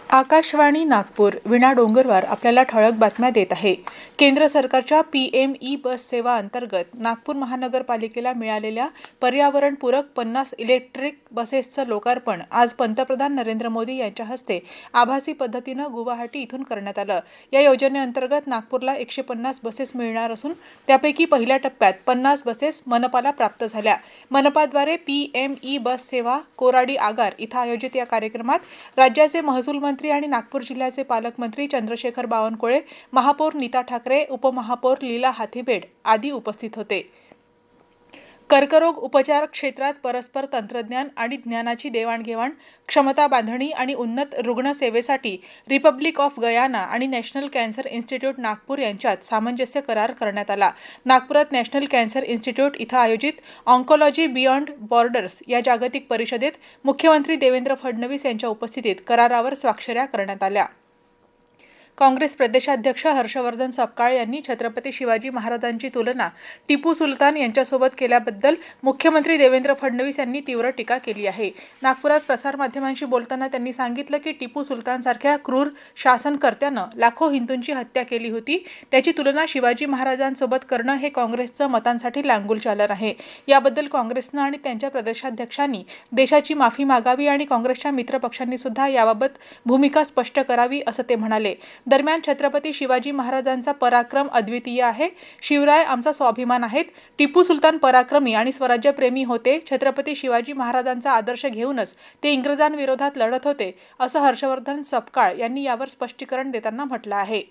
आकाशवाणी नागपूर विना डोंगरवार आपल्याला ठळक बातम्या देत आहे। केंद्र सरकारच्या PM ई बस सेवा अंतर्गत नागपूर महानगरपालिकेला मिळालेल्या पर्यावरणपूरक 50 इलेक्ट्रिक बसेसचं लोकार्पण आज पंतप्रधान नरेंद्र मोदी यांच्या हस्ते आभासी पद्धतीनं गुवाहाटी इथून करण्यात आलं। या योजनेअंतर्गत नागपूरला 150 बसेस मिळणार असून त्यापैकी पहिल्या टप्प्यात 50 बसेस मनपाला प्राप्त झाल्या। मनपाद्वारे PM ई बस सेवा कोराडी आगार इथं आयोजित या कार्यक्रमात राज्याचे महसूल मंत्री आणि नागपूर जिल्ह्याचे पालकमंत्री चंद्रशेखर बावनकुळे, महापौर नीता ठाकरे, उपमहापौर लीला हाथीबेड आदी उपस्थित होते। कर्करोग उपचार क्षेत्रात परस्पर तंत्रज्ञान आणि ज्ञानाची देवाणघेवाण, क्षमता बांधणी आणि उन्नत रुग्णसेवेसाठी रिपब्लिक ऑफ गयाना आणि नॅशनल कॅन्सर इन्स्टिट्यूट नागपूर यांच्यात सामंजस्य करार करण्यात आला। नागपुरात नॅशनल कॅन्सर इन्स्टिट्यूट इथं आयोजित ऑन्कोलॉजी बियॉन्ड बॉर्डर्स या जागतिक परिषदेत मुख्यमंत्री देवेंद्र फडणवीस यांच्या उपस्थितीत करारावर स्वाक्षऱ्या करण्यात आल्या। काँग्रेस प्रदेशाध्यक्ष हर्षवर्धन सपकाळ यांनी छत्रपती शिवाजी महाराजांची तुलना टिपू सुलतान यांच्यासोबत केल्याबद्दल मुख्यमंत्री देवेंद्र फडणवीस यांनी तीव्र टीका केली आहे। नागपुरात प्रसारमाध्यमांशी बोलताना त्यांनी सांगितलं की टिपू सुलतानसारख्या क्रूर शासनकर्त्यानं लाखो हिंदूंची हत्या केली होती, त्याची तुलना शिवाजी महाराजांसोबत करणं हे काँग्रेसचं मतांसाठी लांगुल चालन आहे। याबद्दल काँग्रेसनं आणि त्यांच्या प्रदेशाध्यक्षांनी देशाची माफी मागावी आणि काँग्रेसच्या मित्रपक्षांनी सुद्धा याबाबत भूमिका स्पष्ट करावी असं ते म्हणाले। दरम्यान छत्रपती शिवाजी महाराजांचा पराक्रम अद्वितीय आहे। शिवराय आमचा स्वाभिमान आहेत। टिपू सुलतान पराक्रमी आणि स्वराज्यप्रेमी होते। छत्रपती शिवाजी महाराजांचा आदर्श घेऊनच ते इंग्रजांविरोधात लढत होते, असं हर्षवर्धन सपकाळ यांनी यावर स्पष्टीकरण देताना म्हटलं आहे।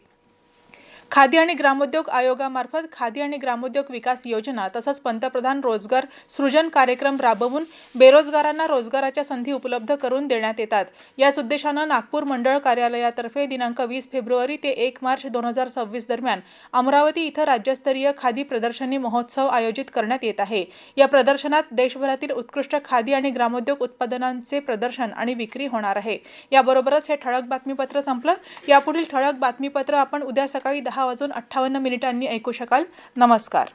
खादी आणि ग्रामोद्योग आयोगामार्फत खादी आणि ग्रामोद्योग विकास योजना तसंच पंतप्रधान रोजगार सृजन कार्यक्रम राबवून बेरोजगारांना रोजगाराच्या संधी उपलब्ध करून देण्यात येतात। याच उद्देशानं नागपूर मंडळ कार्यालयातर्फे दिनांक 20 फेब्रुवारी ते 1 मार्च 2026 दरम्यान अमरावती इथं राज्यस्तरीय खादी प्रदर्शनी महोत्सव आयोजित करण्यात येत आहे। या प्रदर्शनात देशभरातील उत्कृष्ट खादी आणि ग्रामोद्योग उत्पादनांचे प्रदर्शन आणि विक्री होणार आहे। याबरोबरच हे ठळक बातमीपत्र संपलं। यापुढील ठळक बातमीपत्र आपण उद्या सकाळी 10:58 ऐकू शकाल। नमस्कार।